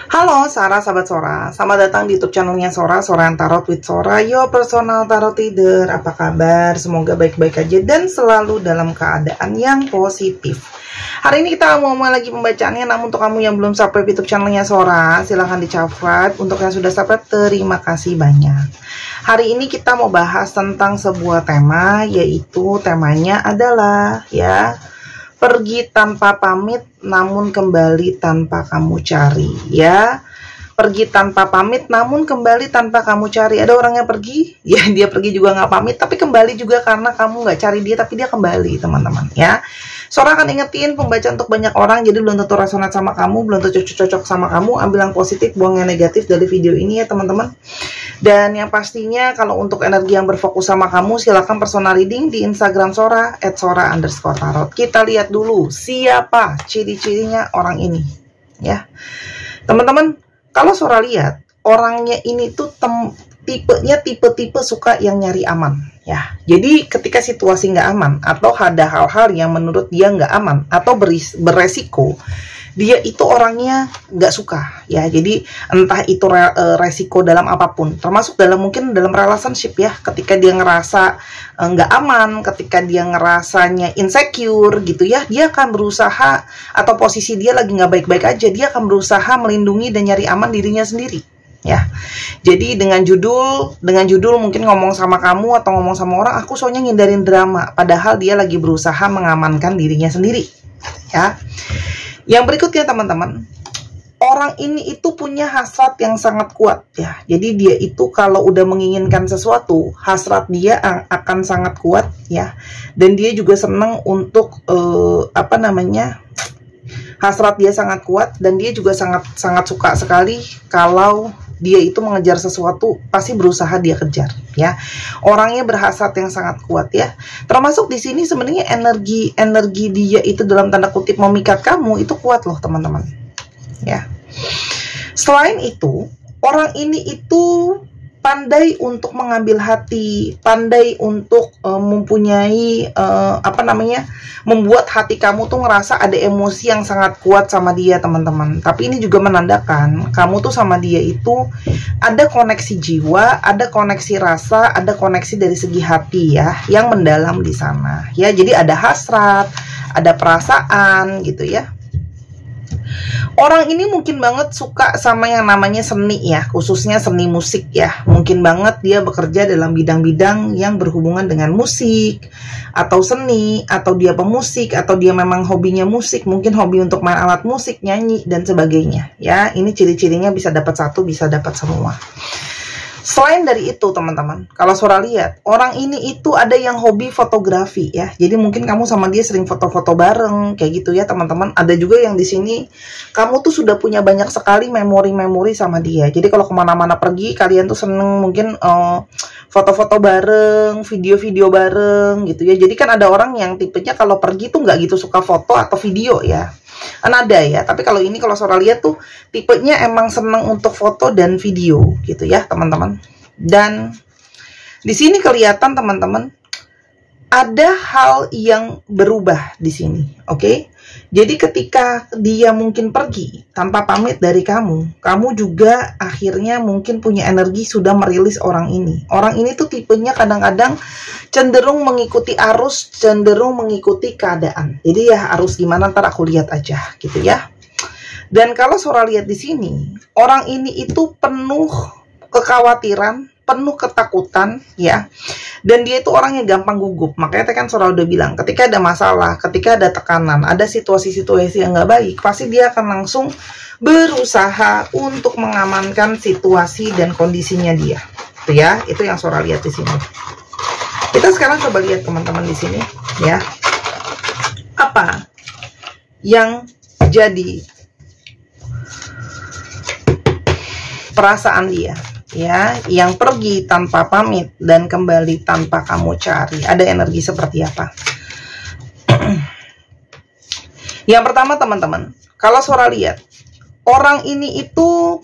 Halo Sarah, sahabat Sora. Selamat datang di YouTube channelnya Sora, Sora yang Tarot with Sora, your personal tarot reader. Apa kabar? Semoga baik-baik aja dan selalu dalam keadaan yang positif. Hari ini kita mau mulai lagi pembacaannya, namun untuk kamu yang belum subscribe YouTube channelnya Sora, silahkan di-subscribe. Untuk yang sudah subscribe, terima kasih banyak. Hari ini kita mau bahas tentang sebuah tema, yaitu temanya adalah pergi tanpa pamit namun kembali tanpa kamu cari, ya. Pergi tanpa pamit namun kembali tanpa kamu cari. Ada orang yang pergi, ya dia pergi juga nggak pamit, tapi kembali juga karena kamu nggak cari dia, tapi dia kembali, teman-teman, ya. Sora akan ingetin pembaca untuk banyak orang, jadi belum tentu resonat sama kamu, belum tentu cocok sama kamu. Ambil yang positif, buang yang negatif dari video ini ya, teman-teman. Dan yang pastinya kalau untuk energi yang berfokus sama kamu, silakan personal reading di Instagram Sora @sora_tarot. Kita lihat dulu siapa ciri-cirinya orang ini, ya. Teman-teman, kalau Sora lihat orangnya ini tuh tipenya tipe-tipe suka yang nyari aman, ya. Jadi ketika situasi nggak aman atau ada hal-hal yang menurut dia nggak aman atau beresiko, dia itu orangnya nggak suka, ya. Jadi entah itu resiko dalam apapun, termasuk mungkin dalam relationship, ya. Ketika dia ngerasa nggak aman, ketika dia ngerasanya insecure gitu, ya, dia akan berusaha, atau posisi dia lagi nggak baik-baik aja, dia akan berusaha melindungi dan nyari aman dirinya sendiri, ya. Jadi dengan judul mungkin ngomong sama kamu atau ngomong sama orang, aku soalnya ngindarin drama, padahal dia lagi berusaha mengamankan dirinya sendiri, ya. Yang berikutnya, teman-teman, orang ini itu punya hasrat yang sangat kuat, ya. Jadi dia itu kalau udah menginginkan sesuatu, hasrat dia akan sangat kuat, ya. Dan dia juga senang untuk hasrat dia sangat kuat, dan dia juga sangat suka sekali kalau dia itu mengejar sesuatu, pasti berusaha dia kejar, ya. Orangnya berhasrat yang sangat kuat, ya. Termasuk di sini sebenarnya energi dia itu dalam tanda kutip memikat kamu itu kuat loh, teman-teman, ya. Selain itu, orang ini itu pandai untuk mengambil hati, pandai untuk mempunyai membuat hati kamu tuh ngerasa ada emosi yang sangat kuat sama dia, teman-teman. Tapi ini juga menandakan kamu tuh sama dia itu ada koneksi jiwa, ada koneksi rasa, ada koneksi dari segi hati, ya, yang mendalam di sana, ya. Jadi ada hasrat, ada perasaan gitu, ya. Orang ini mungkin banget suka sama yang namanya seni, ya, khususnya seni musik, ya. Mungkin banget dia bekerja dalam bidang-bidang yang berhubungan dengan musik atau seni, atau dia pemusik, atau dia memang hobinya musik, mungkin hobi untuk main alat musik, nyanyi dan sebagainya, ya. Ini ciri-cirinya bisa dapat satu, bisa dapat semua. Selain dari itu, teman-teman, kalau Sora lihat, orang ini itu ada yang hobi fotografi, ya. Jadi mungkin kamu sama dia sering foto-foto bareng, kayak gitu, ya, teman-teman. Ada juga yang di sini, kamu tuh sudah punya banyak sekali memori-memori sama dia. Jadi kalau kemana-mana pergi, kalian tuh seneng mungkin foto-foto bareng, video-video bareng, gitu, ya. Jadi kan ada orang yang tipenya kalau pergi tuh nggak gitu suka foto atau video, ya. Ada, ya, tapi kalau ini, kalau Sora lihat tuh tipenya emang seneng untuk foto dan video gitu, ya, teman-teman. Dan di sini kelihatan, teman-teman, ada hal yang berubah di sini, oke? Jadi ketika dia mungkin pergi tanpa pamit dari kamu juga akhirnya mungkin punya energi sudah merilis orang ini. Orang ini tuh tipenya kadang-kadang cenderung mengikuti arus, cenderung mengikuti keadaan. Jadi ya arus gimana ntar aku lihat aja gitu, ya. Dan kalau Sora lihat di sini, orang ini itu penuh kekhawatiran, penuh ketakutan, ya. Dan dia itu orangnya gampang gugup. Makanya kan Sora udah bilang, ketika ada masalah, ketika ada tekanan, ada situasi-situasi yang nggak baik, pasti dia akan langsung berusaha untuk mengamankan situasi dan kondisinya dia. Itu, ya, itu yang Sora lihat di sini. Kita sekarang coba lihat, teman-teman, di sini, ya. Apa yang jadi perasaan dia, ya, yang pergi tanpa pamit dan kembali tanpa kamu cari? Ada energi seperti apa? Yang pertama, teman-teman, kalau Sora lihat, orang ini itu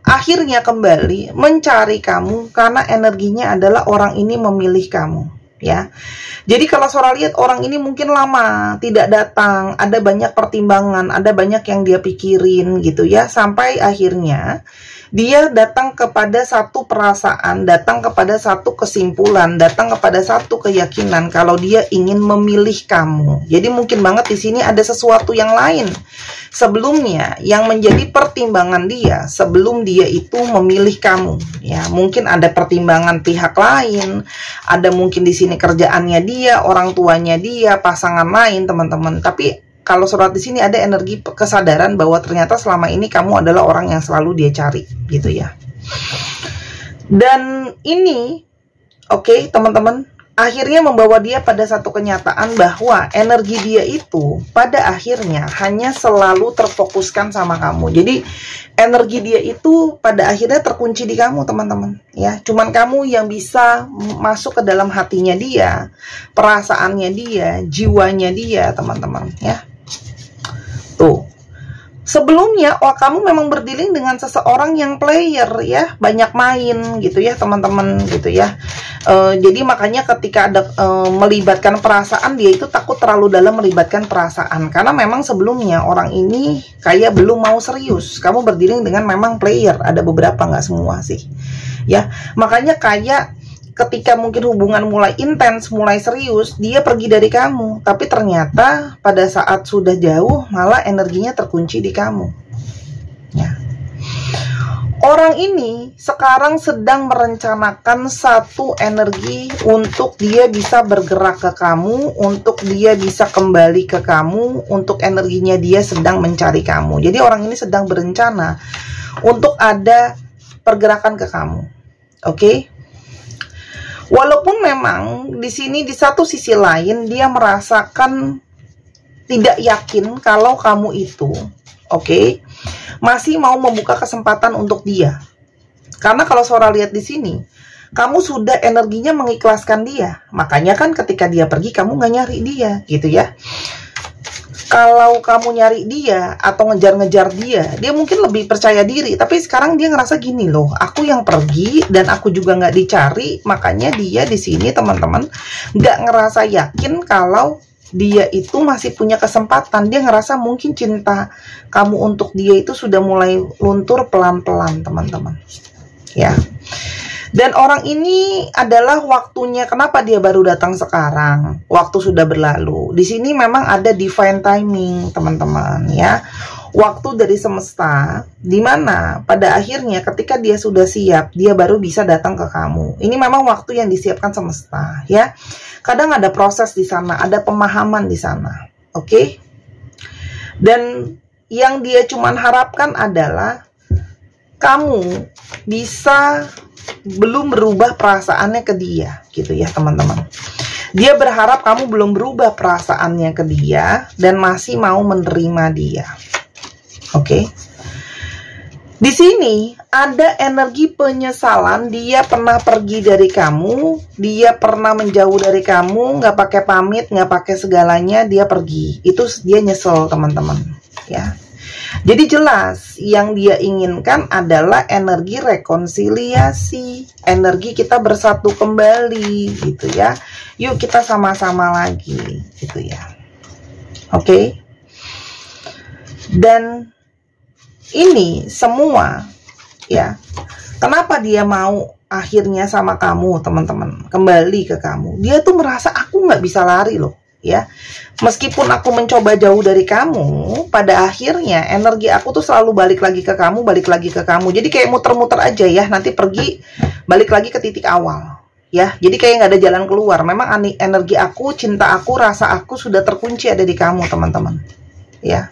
akhirnya kembali mencari kamu karena energinya adalah orang ini memilih kamu, ya. Jadi kalau Sora lihat orang ini mungkin lama tidak datang, ada banyak pertimbangan, ada banyak yang dia pikirin gitu ya, sampai akhirnya dia datang kepada satu perasaan, datang kepada satu kesimpulan, datang kepada satu keyakinan kalau dia ingin memilih kamu. Jadi mungkin banget di sini ada sesuatu yang lain sebelumnya yang menjadi pertimbangan dia sebelum dia itu memilih kamu. Ya, mungkin ada pertimbangan pihak lain, ada mungkin di sini kerjaannya dia, orang tuanya dia, pasangan lain, teman-teman. Tapi kalau surat di sini ada energi kesadaran bahwa ternyata selama ini kamu adalah orang yang selalu dia cari, gitu ya. Dan ini, oke, teman-teman, akhirnya membawa dia pada satu kenyataan bahwa energi dia itu pada akhirnya hanya selalu terfokuskan sama kamu. Jadi energi dia itu pada akhirnya terkunci di kamu, teman-teman, ya. Cuman kamu yang bisa masuk ke dalam hatinya dia, perasaannya dia, jiwanya dia, teman-teman, ya. Tuh. Sebelumnya, kamu memang berdealing dengan seseorang yang player, ya, banyak main gitu ya, teman-teman, gitu ya. Jadi makanya ketika ada melibatkan perasaan, dia itu takut terlalu dalam melibatkan perasaan, karena memang sebelumnya orang ini kayak belum mau serius. Kamu berdealing dengan memang player, ada beberapa, nggak semua sih, ya. Makanya kayak ketika mungkin hubungan mulai intens, mulai serius, dia pergi dari kamu. Tapi ternyata pada saat sudah jauh, malah energinya terkunci di kamu. Ya. Orang ini sekarang sedang merencanakan satu energi untuk dia bisa bergerak ke kamu, untuk dia bisa kembali ke kamu, untuk energinya dia sedang mencari kamu. Jadi orang ini sedang berencana untuk ada pergerakan ke kamu. Oke? Walaupun memang di sini di satu sisi lain dia merasakan tidak yakin kalau kamu itu, oke, masih mau membuka kesempatan untuk dia. Karena kalau Sora lihat di sini, kamu sudah energinya mengikhlaskan dia. Makanya kan ketika dia pergi kamu nggak nyari dia, gitu ya. Kalau kamu nyari dia atau ngejar-ngejar dia, dia mungkin lebih percaya diri. Tapi sekarang dia ngerasa gini loh, aku yang pergi dan aku juga nggak dicari. Makanya dia di sini, teman-teman, nggak ngerasa yakin kalau dia itu masih punya kesempatan. Dia ngerasa mungkin cinta kamu untuk dia itu sudah mulai luntur pelan-pelan, teman-teman. Ya. Dan orang ini adalah waktunya. Kenapa dia baru datang sekarang? Waktu sudah berlalu. Di sini memang ada divine timing, teman-teman, ya. Waktu dari semesta, dimana pada akhirnya ketika dia sudah siap, dia baru bisa datang ke kamu. Ini memang waktu yang disiapkan semesta, ya. Kadang ada proses di sana, ada pemahaman di sana, oke? Dan yang dia cuman harapkan adalah kamu bisa belum berubah perasaannya ke dia, gitu ya, teman-teman. Dia berharap kamu belum berubah perasaannya ke dia dan masih mau menerima dia. Oke. Di sini ada energi penyesalan. Dia pernah pergi dari kamu, dia pernah menjauh dari kamu, nggak pakai pamit, nggak pakai segalanya, dia pergi. Itu dia nyesel, teman-teman, ya. Jadi jelas yang dia inginkan adalah energi rekonsiliasi, energi kita bersatu kembali, gitu ya. Yuk kita sama-sama lagi, gitu ya. Oke. Dan ini semua, ya. Kenapa dia mau akhirnya sama kamu, teman-teman, kembali ke kamu? Dia tuh merasa aku nggak bisa lari loh, ya. Meskipun aku mencoba jauh dari kamu, pada akhirnya energi aku tuh selalu balik lagi ke kamu, balik lagi ke kamu. Jadi kayak muter-muter aja ya, nanti pergi, balik lagi ke titik awal, ya. Jadi kayak nggak ada jalan keluar. Memang energi aku, cinta aku, rasa aku sudah terkunci ada di kamu, teman-teman, ya.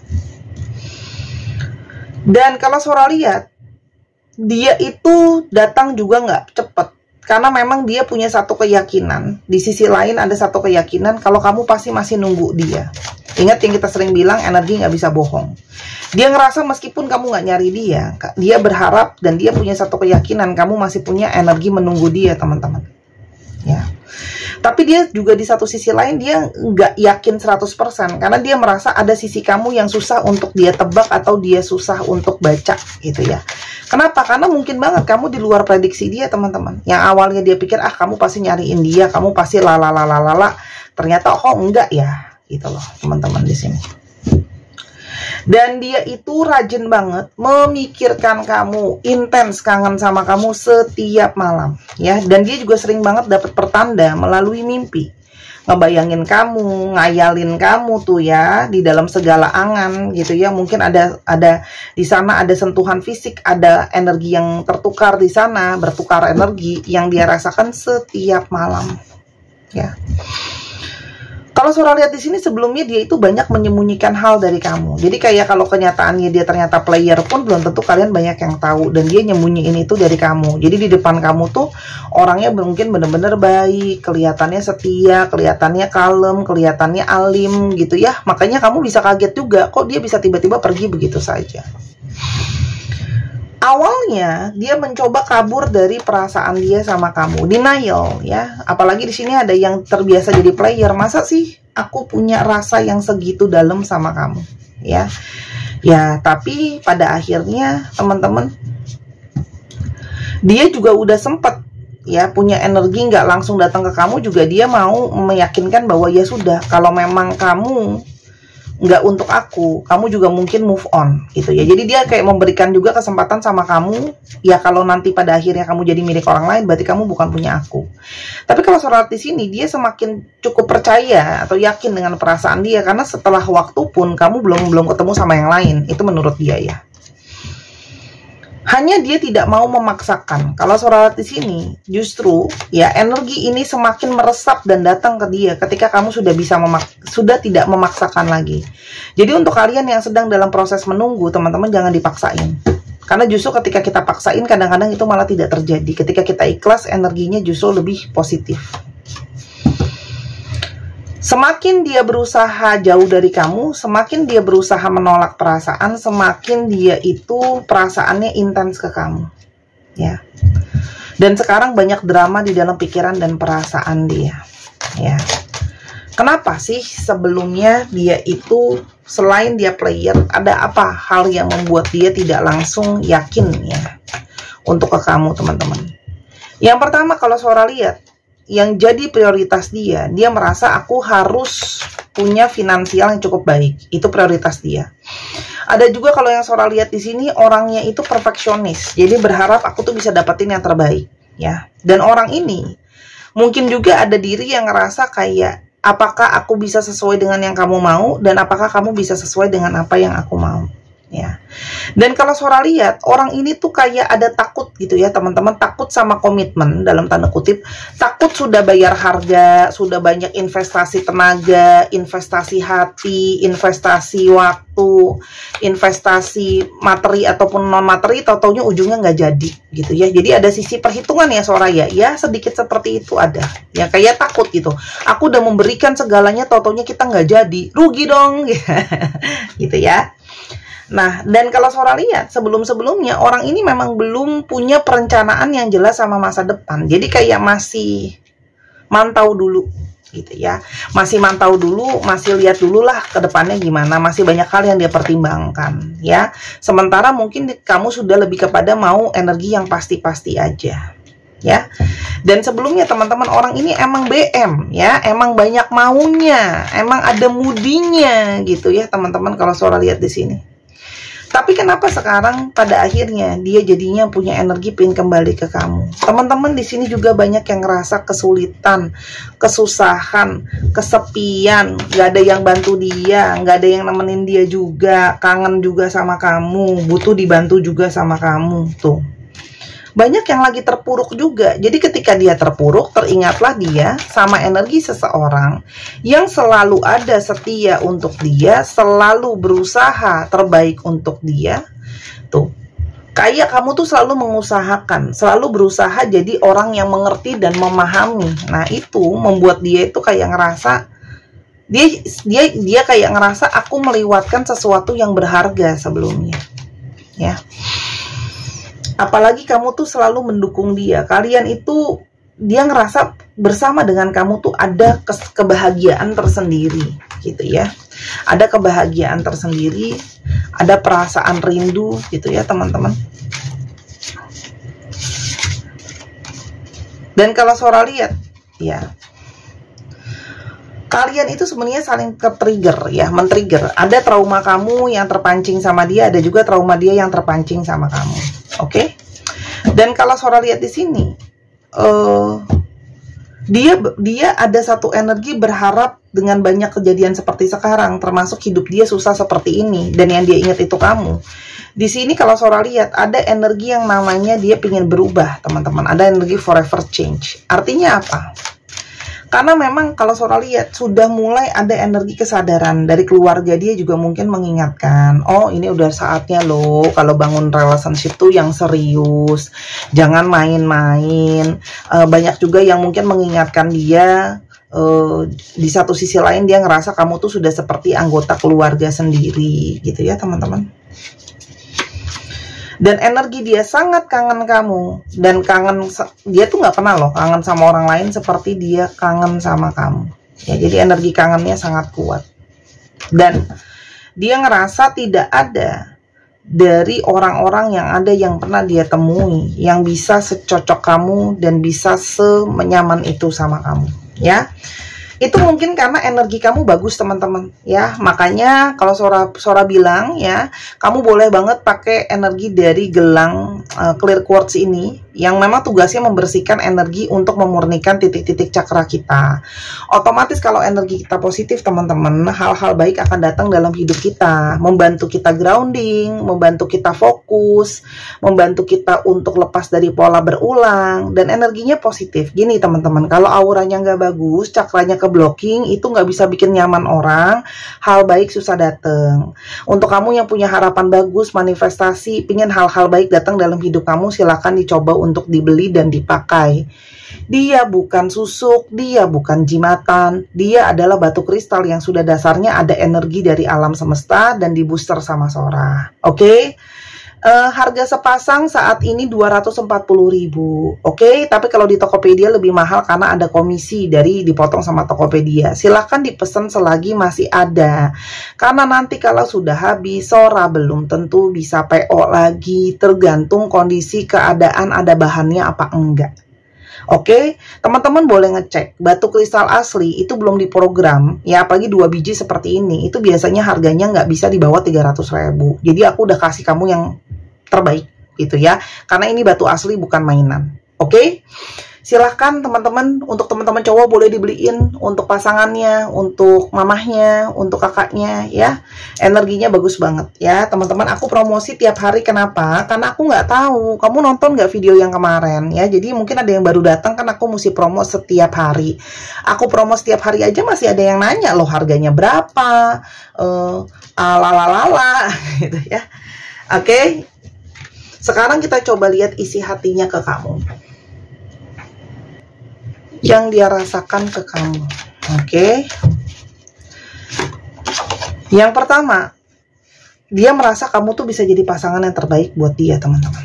Dan kalau Sora lihat, dia itu datang juga nggak cepet. Karena memang dia punya satu keyakinan. Di sisi lain ada satu keyakinan kalau kamu pasti masih nunggu dia. Ingat yang kita sering bilang, energi nggak bisa bohong. Dia ngerasa meskipun kamu nggak nyari dia, dia berharap dan dia punya satu keyakinan kamu masih punya energi menunggu dia, teman-teman. Ya. Tapi dia juga di satu sisi lain dia nggak yakin 100% karena dia merasa ada sisi kamu yang susah untuk dia tebak atau dia susah untuk baca gitu ya. Kenapa? Karena mungkin banget kamu di luar prediksi dia, teman-teman. Yang awalnya dia pikir kamu pasti nyariin dia, kamu pasti lalalalalala, ternyata enggak ya, gitu loh teman-teman di sini. Dan dia itu rajin banget memikirkan kamu, intens kangen sama kamu setiap malam ya. Dan dia juga sering banget dapat pertanda melalui mimpi, ngebayangin kamu, ngayalin kamu tuh ya di dalam segala angan gitu ya. Mungkin ada di sana ada sentuhan fisik, ada energi yang tertukar di sana, bertukar energi yang dia rasakan setiap malam ya. Kalau Sora lihat di sini sebelumnya dia itu banyak menyembunyikan hal dari kamu. Jadi kayak kalau kenyataannya dia ternyata player pun belum tentu kalian banyak yang tahu, dan dia nyembunyiin itu dari kamu. Jadi di depan kamu tuh orangnya mungkin bener-bener baik, kelihatannya setia, kelihatannya kalem, kelihatannya alim gitu ya. Makanya kamu bisa kaget juga kok dia bisa tiba-tiba pergi begitu saja. Awalnya dia mencoba kabur dari perasaan dia sama kamu, denial ya. Apalagi di sini ada yang terbiasa jadi player. Masa sih aku punya rasa yang segitu dalam sama kamu ya? Ya, tapi pada akhirnya teman-teman, dia juga udah sempet ya punya energi nggak langsung datang ke kamu juga. Dia mau meyakinkan bahwa ya sudah, kalau memang kamu nggak untuk aku, kamu juga mungkin move on gitu ya. Jadi dia kayak memberikan juga kesempatan sama kamu ya, kalau nanti pada akhirnya kamu jadi milik orang lain berarti kamu bukan punya aku. Tapi kalau Sora di sini dia semakin cukup percaya atau yakin dengan perasaan dia, karena setelah waktu pun kamu belum ketemu sama yang lain, itu menurut dia ya. Hanya dia tidak mau memaksakan. Kalau Sora di sini justru ya energi ini semakin meresap dan datang ke dia ketika kamu sudah tidak memaksakan lagi. Jadi untuk kalian yang sedang dalam proses menunggu, teman-teman jangan dipaksain. Karena justru ketika kita paksain kadang-kadang itu malah tidak terjadi. Ketika kita ikhlas, energinya justru lebih positif. Semakin dia berusaha jauh dari kamu, semakin dia berusaha menolak perasaan, semakin dia itu perasaannya intens ke kamu ya. Dan sekarang banyak drama di dalam pikiran dan perasaan dia ya. Kenapa sih sebelumnya dia itu selain dia player, ada apa hal yang membuat dia tidak langsung yakin ya untuk ke kamu, teman-teman? Yang pertama, kalau Sora lihat, yang jadi prioritas dia merasa aku harus punya finansial yang cukup baik. Itu prioritas dia. Ada juga kalau yang Sora lihat di sini, orangnya itu perfeksionis. Jadi berharap aku tuh bisa dapetin yang terbaik ya. Dan orang ini mungkin juga ada diri yang ngerasa kayak, apakah aku bisa sesuai dengan yang kamu mau, dan apakah kamu bisa sesuai dengan apa yang aku mau ya. Dan kalau Sora lihat, orang ini tuh kayak ada takut gitu ya teman-teman, takut sama komitmen dalam tanda kutip, takut sudah bayar harga, sudah banyak investasi tenaga, investasi hati, investasi waktu, investasi materi ataupun non materi, tau-taunya ujungnya nggak jadi gitu ya. Jadi ada sisi perhitungan ya Sora ya, sedikit seperti itu ada ya, kayak takut gitu, aku udah memberikan segalanya, tau-taunya kita nggak jadi, rugi dong gitu ya. Nah, dan kalau Sora lihat sebelum-sebelumnya orang ini memang belum punya perencanaan yang jelas sama masa depan. Jadi kayak masih mantau dulu gitu ya. Masih mantau dulu, masih lihat dulu lah ke depannya gimana. Masih banyak hal yang dia pertimbangkan ya. Sementara mungkin kamu sudah lebih kepada mau energi yang pasti-pasti aja ya. Dan sebelumnya teman-teman, orang ini emang BM ya, emang banyak maunya, emang ada mudinya gitu ya teman-teman kalau Sora lihat di sini. Tapi kenapa sekarang pada akhirnya dia jadinya punya energi pengen kembali ke kamu? Teman-teman di sini juga banyak yang ngerasa kesulitan, kesusahan, kesepian, nggak ada yang bantu dia, nggak ada yang nemenin dia juga, kangen juga sama kamu, butuh dibantu juga sama kamu tuh. Banyak yang lagi terpuruk juga. Jadi ketika dia terpuruk, teringatlah dia sama energi seseorang yang selalu ada setia untuk dia, selalu berusaha terbaik untuk dia. Tuh, kayak kamu tuh selalu mengusahakan, selalu berusaha jadi orang yang mengerti dan memahami. Nah, itu membuat dia itu kayak ngerasa dia kayak ngerasa aku melewatkan sesuatu yang berharga sebelumnya. Ya. Apalagi kamu tuh selalu mendukung dia. Kalian itu dia ngerasa bersama dengan kamu tuh ada kebahagiaan tersendiri gitu ya. Ada kebahagiaan tersendiri, ada perasaan rindu gitu ya teman-teman. Dan kalau Sora lihat ya, kalian itu sebenarnya saling ke-trigger ya, men-trigger. Ada trauma kamu yang terpancing sama dia, ada juga trauma dia yang terpancing sama kamu. Oke? Dan kalau Sora lihat di sini, dia ada satu energi berharap dengan banyak kejadian seperti sekarang, termasuk hidup dia susah seperti ini, dan yang dia ingat itu kamu. Di sini kalau Sora lihat ada energi yang namanya dia ingin berubah, teman-teman. Ada energi forever change. Artinya apa? Karena memang kalau Sora lihat sudah mulai ada energi kesadaran dari keluarga dia juga mungkin mengingatkan, oh ini udah saatnya loh kalau bangun relationship tuh yang serius, jangan main-main. Banyak juga yang mungkin mengingatkan dia, di satu sisi lain dia ngerasa kamu tuh sudah seperti anggota keluarga sendiri gitu ya teman-teman. Dan energi dia sangat kangen kamu, dan kangen, dia tuh nggak pernah loh kangen sama orang lain seperti dia kangen sama kamu ya. Jadi energi kangennya sangat kuat, dan dia ngerasa tidak ada dari orang-orang yang ada yang pernah dia temui yang bisa secocok kamu dan bisa semenyaman itu sama kamu ya. Itu mungkin karena energi kamu bagus teman-teman ya. Makanya kalau Sora bilang ya, kamu boleh banget pakai energi dari gelang clear quartz ini, yang memang tugasnya membersihkan energi untuk memurnikan titik-titik cakra kita. Otomatis kalau energi kita positif teman-teman, hal-hal baik akan datang dalam hidup kita, membantu kita grounding, membantu kita fokus, membantu kita untuk lepas dari pola berulang, dan energinya positif. Gini teman-teman, kalau auranya nggak bagus, cakranya blocking, itu nggak bisa bikin nyaman orang, hal baik susah datang. Untuk kamu yang punya harapan bagus, manifestasi, pingin hal-hal baik datang dalam hidup kamu, silahkan dicoba untuk dibeli dan dipakai. Dia bukan susuk, dia bukan jimatan, dia adalah batu kristal yang sudah dasarnya ada energi dari alam semesta dan di booster sama Sora. Oke? Harga sepasang saat ini 240.000. Oke, tapi kalau di Tokopedia lebih mahal karena ada komisi dari dipotong sama Tokopedia. Silahkan dipesan selagi masih ada, karena nanti kalau sudah habis Sora belum tentu bisa PO lagi, tergantung kondisi keadaan ada bahannya apa enggak. Oke, teman-teman boleh ngecek batu kristal asli itu belum diprogram ya, apalagi 2 biji seperti ini itu biasanya harganya nggak bisa di bawah 300.000. Jadi aku udah kasih kamu yang terbaik gitu ya, karena ini batu asli bukan mainan. Oke, silahkan teman-teman, untuk teman-teman cowok boleh dibeliin untuk pasangannya, untuk mamahnya, untuk kakaknya ya. Energinya bagus banget ya teman-teman. Aku promosi tiap hari, kenapa? Karena aku nggak tahu kamu nonton nggak video yang kemarin ya, jadi mungkin ada yang baru datang, kan aku mesti promo setiap hari. Aku promo setiap hari aja masih ada yang nanya loh harganya berapa, lalalala gitu ya. Oke, sekarang kita coba lihat isi hatinya ke kamu, yang dia rasakan ke kamu. Oke. Yang pertama, dia merasa kamu tuh bisa jadi pasangan yang terbaik buat dia teman-teman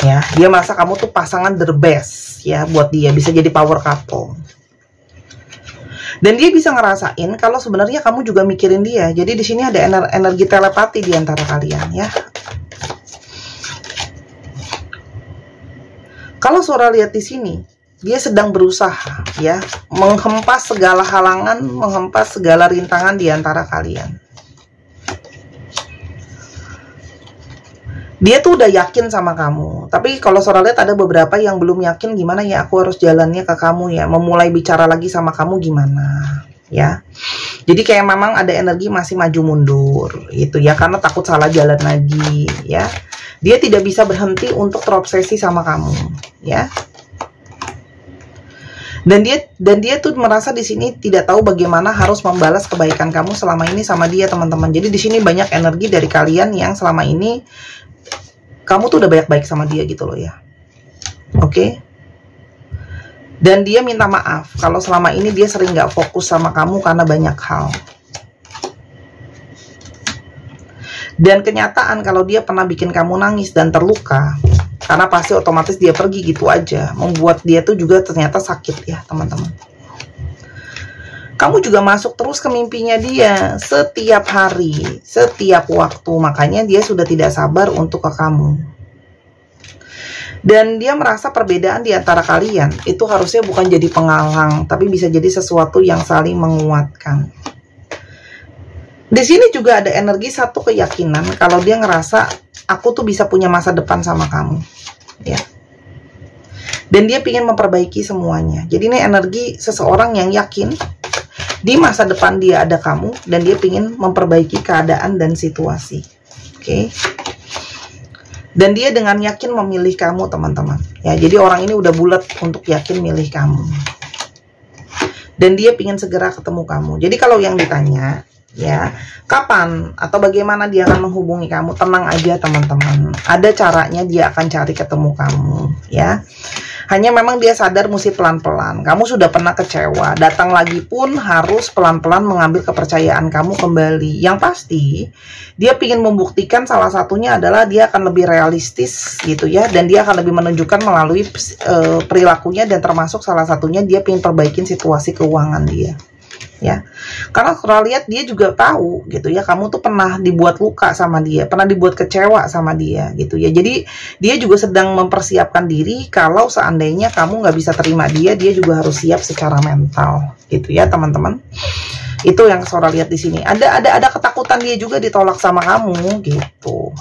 ya. Dia merasa kamu tuh pasangan the best ya buat dia, bisa jadi power couple. Dan dia bisa ngerasain kalau sebenarnya kamu juga mikirin dia. Jadi di sini ada energi telepati di antara kalian ya. Kalau Sora lihat di sini, dia sedang berusaha ya, menghempas segala halangan, menghempas segala rintangan di antara kalian. Dia tuh udah yakin sama kamu, tapi kalau Sora lihat ada beberapa yang belum yakin, gimana ya aku harus jalannya ke kamu ya, memulai bicara lagi sama kamu gimana ya. Jadi kayak memang ada energi masih maju mundur gitu ya, karena takut salah jalan lagi ya. Dia tidak bisa berhenti untuk terobsesi sama kamu ya. Dan dia tuh merasa di sini tidak tahu bagaimana harus membalas kebaikan kamu selama ini sama dia teman-teman. Jadi di sini banyak energi dari kalian yang selama ini kamu tuh udah baik-baik sama dia gitu loh ya. Oke. Dan dia minta maaf kalau selama ini dia sering gak fokus sama kamu karena banyak hal. Dan kenyataan kalau dia pernah bikin kamu nangis dan terluka, Karena pasti otomatis dia pergi gitu aja, membuat dia tuh juga ternyata sakit ya teman-teman. Kamu juga masuk terus ke mimpinya dia setiap hari, setiap waktu. Makanya dia sudah tidak sabar untuk ke kamu. Dan dia merasa perbedaan di antara kalian itu harusnya bukan jadi penghalang, tapi bisa jadi sesuatu yang saling menguatkan. Di sini juga ada energi satu keyakinan kalau dia ngerasa aku tuh bisa punya masa depan sama kamu, ya. Dan dia ingin memperbaiki semuanya. Jadi ini energi seseorang yang yakin di masa depan dia ada kamu dan dia ingin memperbaiki keadaan dan situasi. Oke. Dan dia dengan yakin memilih kamu, teman-teman. Ya, jadi orang ini udah bulat untuk yakin milih kamu. Dan dia ingin segera ketemu kamu. Jadi kalau yang ditanya, ya, kapan atau bagaimana dia akan menghubungi kamu, tenang aja teman-teman. Ada caranya dia akan cari ketemu kamu, ya. Hanya memang dia sadar mesti pelan-pelan. Kamu sudah pernah kecewa, datang lagi pun harus pelan-pelan mengambil kepercayaan kamu kembali. Yang pasti, dia ingin membuktikan salah satunya adalah dia akan lebih realistis gitu ya. Dan dia akan lebih menunjukkan melalui perilakunya, dan termasuk salah satunya dia ingin perbaikin situasi keuangan dia. Ya, karena kalau lihat dia juga tahu gitu ya, kamu tuh pernah dibuat luka sama dia, pernah dibuat kecewa sama dia gitu ya. Jadi dia juga sedang mempersiapkan diri kalau seandainya kamu nggak bisa terima dia juga harus siap secara mental gitu ya teman-teman. Itu yang Sora lihat di sini. Ada ketakutan dia juga ditolak sama kamu gitu.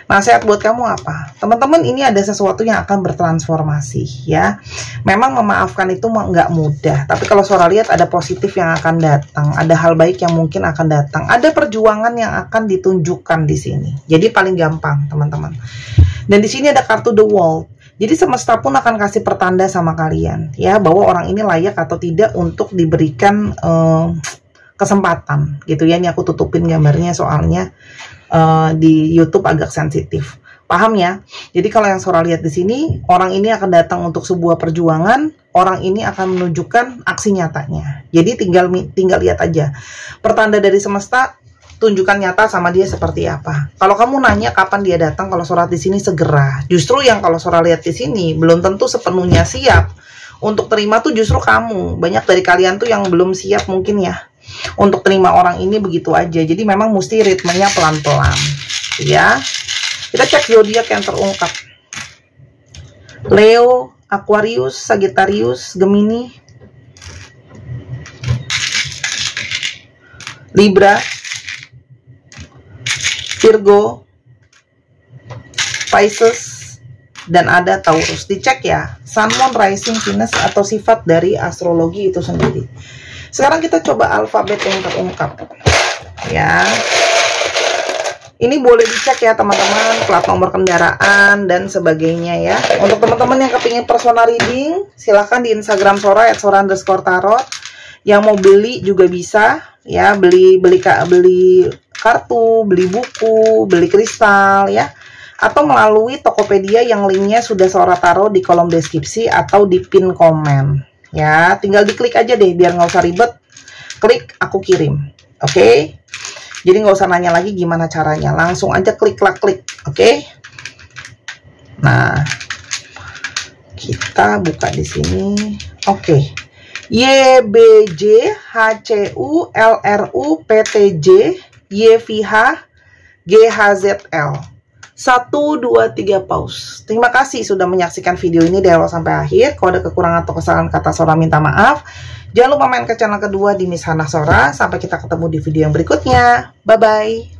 Nasihat buat kamu apa? Teman-teman, ini ada sesuatu yang akan bertransformasi ya. Memang memaafkan itu nggak mudah, tapi kalau Sora lihat ada positif yang akan datang, ada hal baik yang mungkin akan datang, ada perjuangan yang akan ditunjukkan di sini. Jadi paling gampang teman-teman. Dan di sini ada kartu The World. Jadi semesta pun akan kasih pertanda sama kalian ya, bahwa orang ini layak atau tidak untuk diberikan kesempatan gitu ya. Ini aku tutupin gambarnya soalnya di YouTube agak sensitif. Paham ya? Jadi kalau yang Sora lihat di sini, orang ini akan datang untuk sebuah perjuangan, orang ini akan menunjukkan aksi nyatanya. Jadi tinggal lihat aja. Pertanda dari semesta, tunjukkan nyata sama dia seperti apa. Kalau kamu nanya kapan dia datang, kalau Sora di sini segera. Justru yang kalau Sora lihat di sini belum tentu sepenuhnya siap untuk terima tuh justru kamu. Banyak dari kalian tuh yang belum siap mungkin ya untuk terima orang ini begitu aja. Jadi memang mesti ritmenya pelan-pelan ya. Kita cek zodiak yang terungkap. Leo, Aquarius, Sagittarius, Gemini, Libra, Virgo, Pisces, dan ada Taurus. Dicek ya, Sun, Moon, Rising, Venus atau sifat dari astrologi itu sendiri. Sekarang kita coba alfabet yang terungkap ya. Ini boleh dicek ya teman-teman, plat nomor kendaraan dan sebagainya ya. Untuk teman-teman yang kepingin personal reading, silahkan di Instagram Sora @sora_tarot. Yang mau beli juga bisa ya, beli kartu, beli buku, beli kristal ya, atau melalui Tokopedia yang linknya sudah Sora taruh di kolom deskripsi atau di pin komen ya. Tinggal diklik aja deh biar nggak usah ribet, klik aku kirim. Oke. Jadi nggak usah nanya lagi gimana caranya, langsung aja klik. Oke. Nah, kita buka di sini. Oke. YBJ HCU LRU PTJ YVH GHZL 1, 2, 3 pause. Terima kasih sudah menyaksikan video ini dari awal sampai akhir. Kalau ada kekurangan atau kesalahan kata Sora minta maaf. Jangan lupa main ke channel kedua di Miss Hana Sora. Sampai kita ketemu di video yang berikutnya. Bye-bye.